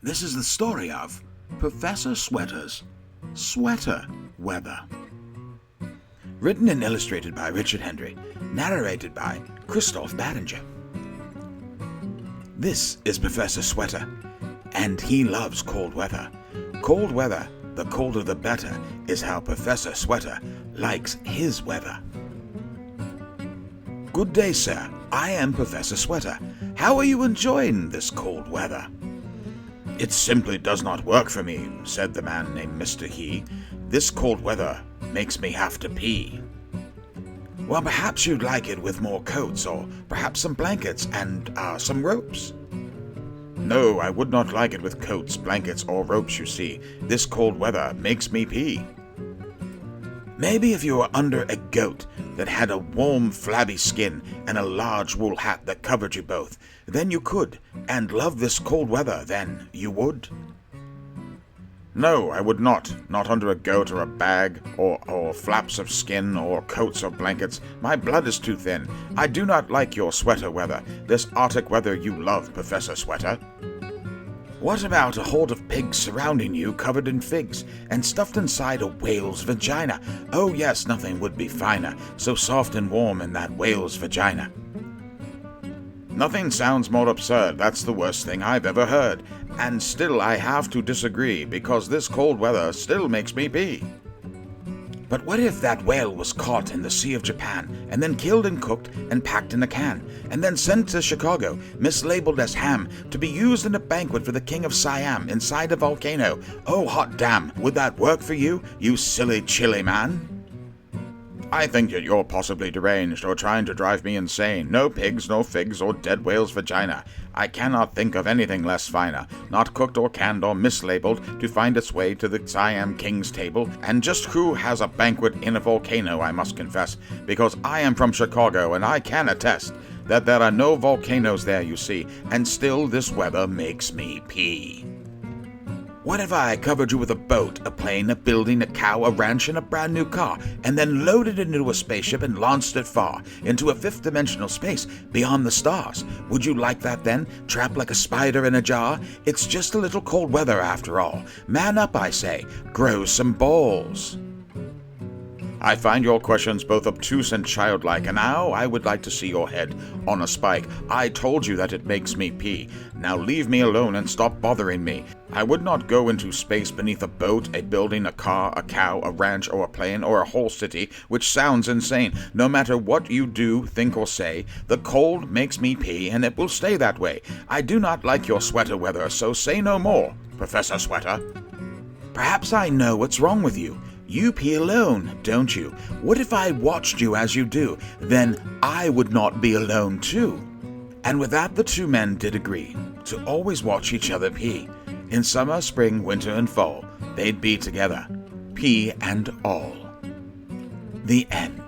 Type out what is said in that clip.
This is the story of Professor Sweater's Sweater Weather. Written and illustrated by Richard Hendry, narrated by CRISTOFF BARENGER. This is Professor Sweater, and he loves cold weather. Cold weather, the colder the better, is how Professor Sweater likes his weather. Good day, sir. I am Professor Sweater. How are you enjoying this cold weather? It simply does not work for me, said the man named Mr. He. This cold weather makes me have to pee. Well, perhaps you'd like it with more coats, or perhaps some blankets and some ropes. No, I would not like it with coats, blankets, or ropes, you see. This cold weather makes me pee. Maybe if you were under a goat that had a warm, flabby skin and a large wool hat that covered you both, then you could, and love this cold weather, then you would. No, I would not. Not under a goat or a bag, or flaps of skin, or coats or blankets. My blood is too thin. I do not like your sweater weather, this Arctic weather you love, Professor Sweater. What about a horde of pigs surrounding you covered in figs and stuffed inside a whale's vagina? Oh yes, nothing would be finer, so soft and warm in that whale's vagina. Nothing sounds more absurd. That's the worst thing I've ever heard. And still I have to disagree, because this cold weather still makes me pee. But what if that whale was caught in the Sea of Japan, and then killed and cooked and packed in a can, and then sent to Chicago, mislabeled as ham, to be used in a banquet for the King of Siam inside a volcano? Oh, hot damn, would that work for you, you silly chilly man? I think that you're possibly deranged, or trying to drive me insane. No pigs, no figs, or dead whale's vagina. I cannot think of anything less finer, not cooked or canned or mislabeled, to find its way to the Siam King's table. And just who has a banquet in a volcano, I must confess, because I am from Chicago, and I can attest that there are no volcanoes there, you see, and still this weather makes me pee. What if I covered you with a boat, a plane, a building, a cow, a ranch, and a brand new car, and then loaded it into a spaceship and launched it far, into a fifth-dimensional space, beyond the stars? Would you like that then, trapped like a spider in a jar? It's just a little cold weather after all. Man up, I say. Grow some balls. I find your questions both obtuse and childlike, and now I would like to see your head on a spike. I told you that it makes me pee. Now leave me alone and stop bothering me. I would not go into space beneath a boat, a building, a car, a cow, a ranch, or a plane, or a whole city, which sounds insane. No matter what you do, think, or say, the cold makes me pee, and it will stay that way. I do not like your sweater weather, so say no more, Professor Sweater. Perhaps I know what's wrong with you. You pee alone, don't you? What if I watched you as you do? Then I would not be alone too. And with that the two men did agree to always watch each other pee. In summer, spring, winter, and fall, they'd be together, pee and all. The end.